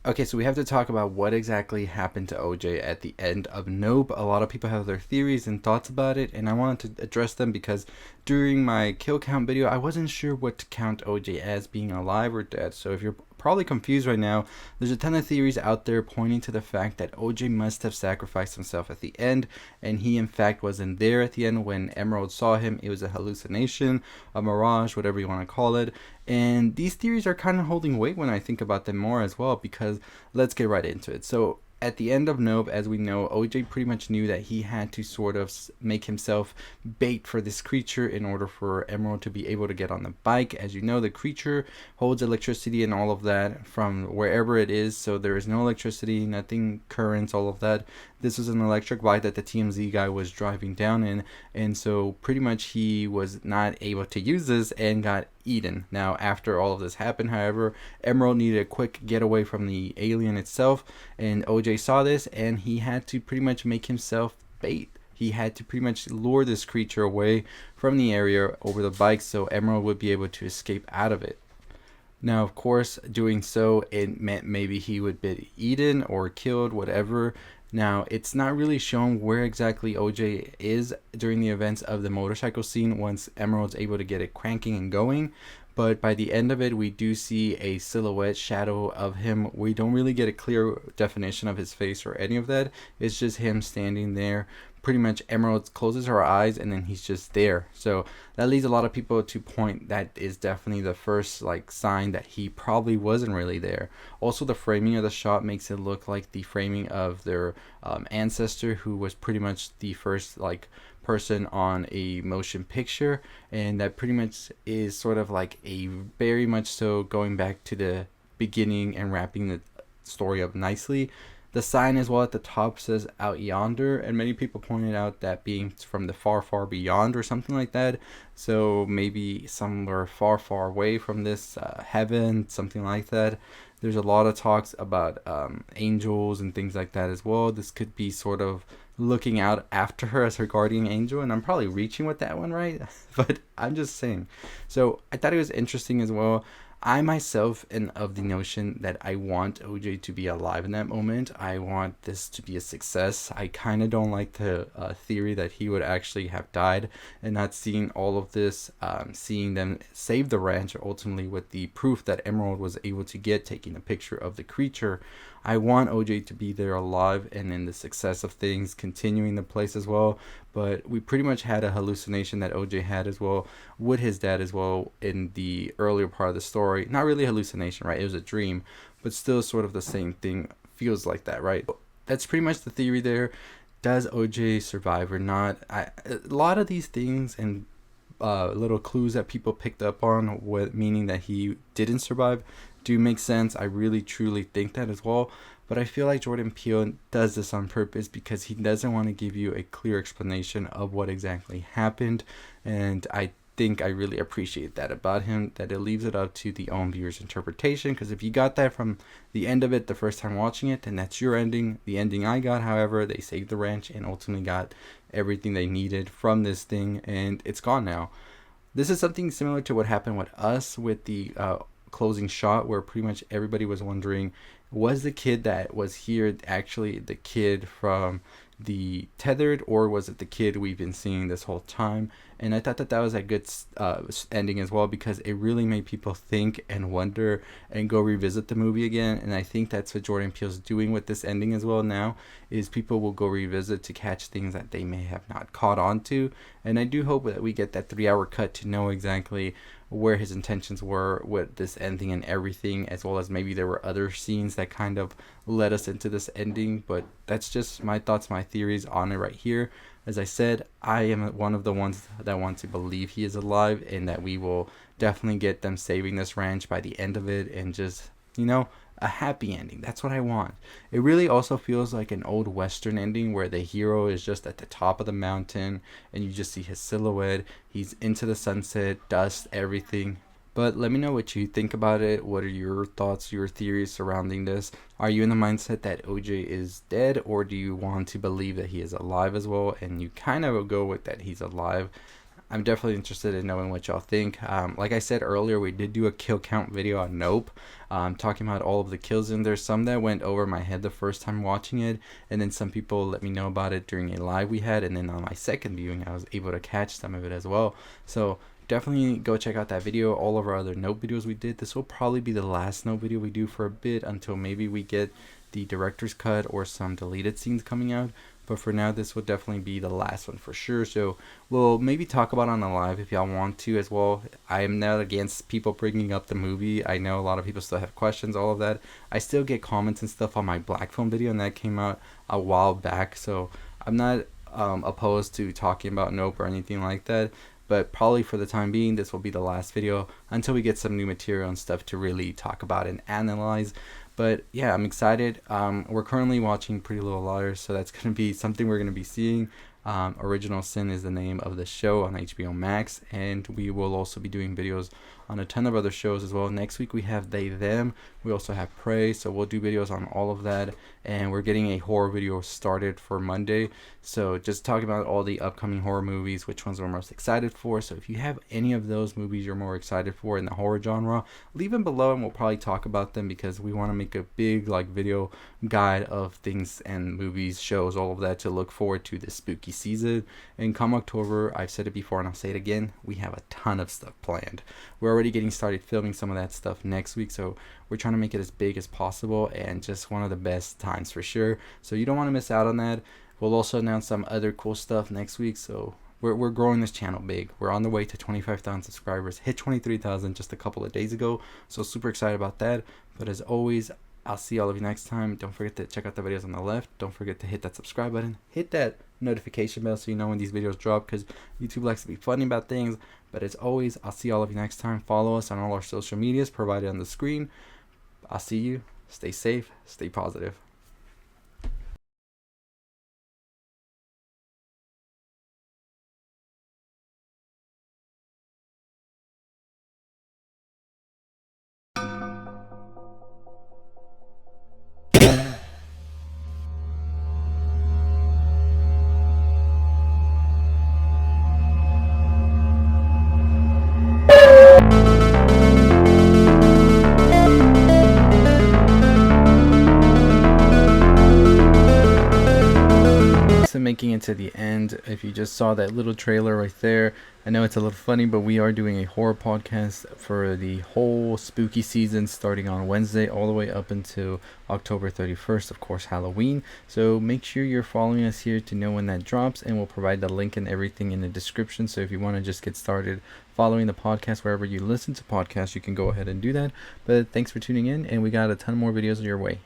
Okay, so we have to talk about what exactly happened to OJ at the end of Nope. A lot of people have their theories and thoughts about it, and I wanted to address them because during my kill count video, I wasn't sure what to count OJ as, being alive or dead. So if you're probably confused right now, there's a ton of theories out there pointing to the fact that OJ must have sacrificed himself at the end, and he in fact wasn't there at the end when Emerald saw him. It was a hallucination, a mirage, whatever you want to call it. And these theories are kind of holding weight when I think about them more as well, because let's get right into it. So at the end of Nope, as we know, OJ pretty much knew that he had to sort of make himself bait for this creature in order for Emerald to be able to get on the bike. As you know, the creature holds electricity and all of that from wherever it is, so there is no electricity, nothing, currents, all of that. This was an electric bike that the TMZ guy was driving down in, and so pretty much he was not able to use this and got eaten. Now, after all of this happened, however, Emerald needed a quick getaway from the alien itself, and OJ saw this, and he had to pretty much make himself bait. He had to pretty much lure this creature away from the area over the bike so Emerald would be able to escape out of it. Now, of course, doing so, it meant maybe he would be eaten or killed, whatever. Now, it's not really shown where exactly OJ is during the events of the motorcycle scene once Emerald's able to get it cranking and going. But by the end of it, we do see a silhouette shadow of him. We don't really get a clear definition of his face or any of that. It's just him standing there. Pretty much Emerald closes her eyes and then he's just there. So that leads a lot of people to point that is definitely the first sign that he probably wasn't really there. Also, the framing of the shot makes it look like the framing of their ancestor, who was pretty much the first person on a motion picture, and that pretty much is sort of like a very much so going back to the beginning and wrapping the story up nicely. The sign as well at the top says "Out Yonder," and many people pointed out that being from the far, far beyond or something like that. So maybe somewhere far, far away from this heaven, something like that. There's a lot of talks about angels and things like that as well. This could be sort of looking out after her as her guardian angel, and I'm probably reaching with that one, right? But I'm just saying. So I thought it was interesting as well. I myself am of the notion that I want OJ to be alive in that moment. I want this to be a success. I kind of don't like the theory that he would actually have died, and not seeing all of this, seeing them save the ranch ultimately with the proof that Emerald was able to get, taking a picture of the creature. I want OJ to be there alive and in the success of things continuing the place as well. But we pretty much had a hallucination that OJ had as well with his dad as well in the earlier part of the story. Not really a hallucination, right? It was a dream, but still sort of the same thing. Feels like that, right? That's pretty much the theory there. Does OJ survive or not? A lot of these things and little clues that people picked up on, with meaning that he didn't survive, do make sense. I really truly think that as well. But I feel like Jordan Peele does this on purpose because he doesn't want to give you a clear explanation of what exactly happened. And I think I really appreciate that about him, that it leaves it up to the own viewer's interpretation. Because if you got that from the end of it the first time watching it, then that's your ending. The ending I got, however, they saved the ranch and ultimately got everything they needed from this thing, and it's gone now. This is something similar to what happened with us with the closing shot, where pretty much everybody was wondering, was the kid that was here actually the kid from the Tethered, or was it the kid we've been seeing this whole time? And I thought that that was a good ending as well, because it really made people think and wonder and go revisit the movie again. And I think that's what Jordan Peele's doing with this ending as well now, is people will go revisit to catch things that they may have not caught on to. And I do hope that we get that 3-hour cut to know exactly where his intentions were with this ending and everything, as well as maybe there were other scenes that kind of led us into this ending. But that's just my thoughts, my theories on it right here. As I said, I am one of the ones that want to believe he is alive, and that we will definitely get them saving this ranch by the end of it, and just, a happy ending. That's what I want. It really also feels like an old Western ending where the hero is just at the top of the mountain and you just see his silhouette. He's into the sunset, dust, everything. But let me know what you think about it. What are your thoughts, your theories surrounding this? Are you in the mindset that OJ is dead, or do you want to believe that he is alive as well? And you kind of go with that he's alive. I'm definitely interested in knowing what y'all think. Like I said earlier, we did do a kill count video on Nope, talking about all of the kills, and there's some that went over my head the first time watching it, and then some people let me know about it during a live we had, and then on my second viewing, I was able to catch some of it as well. So definitely go check out that video. All of our other Nope videos we did. This will probably be the last Nope video we do for a bit until maybe we get the director's cut or some deleted scenes coming out. But for now, this will definitely be the last one for sure. So we'll maybe talk about it on the live if y'all want to as well. I am not against people bringing up the movie. I know a lot of people still have questions, all of that. I still get comments and stuff on my Black Film video, and that came out a while back. So I'm not opposed to talking about Nope or anything like that. But probably for the time being, this will be the last video until we get some new material and stuff to really talk about and analyze. But yeah, I'm excited. We're currently watching Pretty Little Liars, so that's going to be something we're going to be seeing. Original Sin is the name of the show on HBO Max, and we will also be doing videos on a ton of other shows as well. Next week we have They Them. We also have Prey, so we'll do videos on all of that, and we're getting a horror video started for Monday. So just talking about all the upcoming horror movies, which ones we're most excited for. So if you have any of those movies you're more excited for in the horror genre, leave them below and we'll probably talk about them, because we want to make a big video guide of things and movies, shows, all of that to look forward to this spooky season. And come October, I've said it before and I'll say it again, we have a ton of stuff planned. We're already getting started filming some of that stuff next week, so we're trying to make it as big as possible and just one of the best times for sure. So you don't want to miss out on that. We'll also announce some other cool stuff next week. So we're growing this channel big. We're on the way to 25,000 subscribers. Hit 23,000 just a couple of days ago. So super excited about that. But as always, I'll see all of you next time. Don't forget to check out the videos on the left. Don't forget to hit that subscribe button. Hit that notification bell so you know when these videos drop, because YouTube likes to be funny about things. But as always, I'll see all of you next time. Follow us on all our social medias provided on the screen. I'll see you. Stay safe. Stay positive. Making it to the end. If you just saw that little trailer right there, I know it's a little funny, but we are doing a horror podcast for the whole spooky season, starting on Wednesday all the way up until October 31st, of course, Halloween. So make sure you're following us here to know when that drops, and we'll provide the link and everything in the description. So if you want to just get started following the podcast wherever you listen to podcasts, you can go ahead and do that. But thanks for tuning in, and we got a ton more videos your way.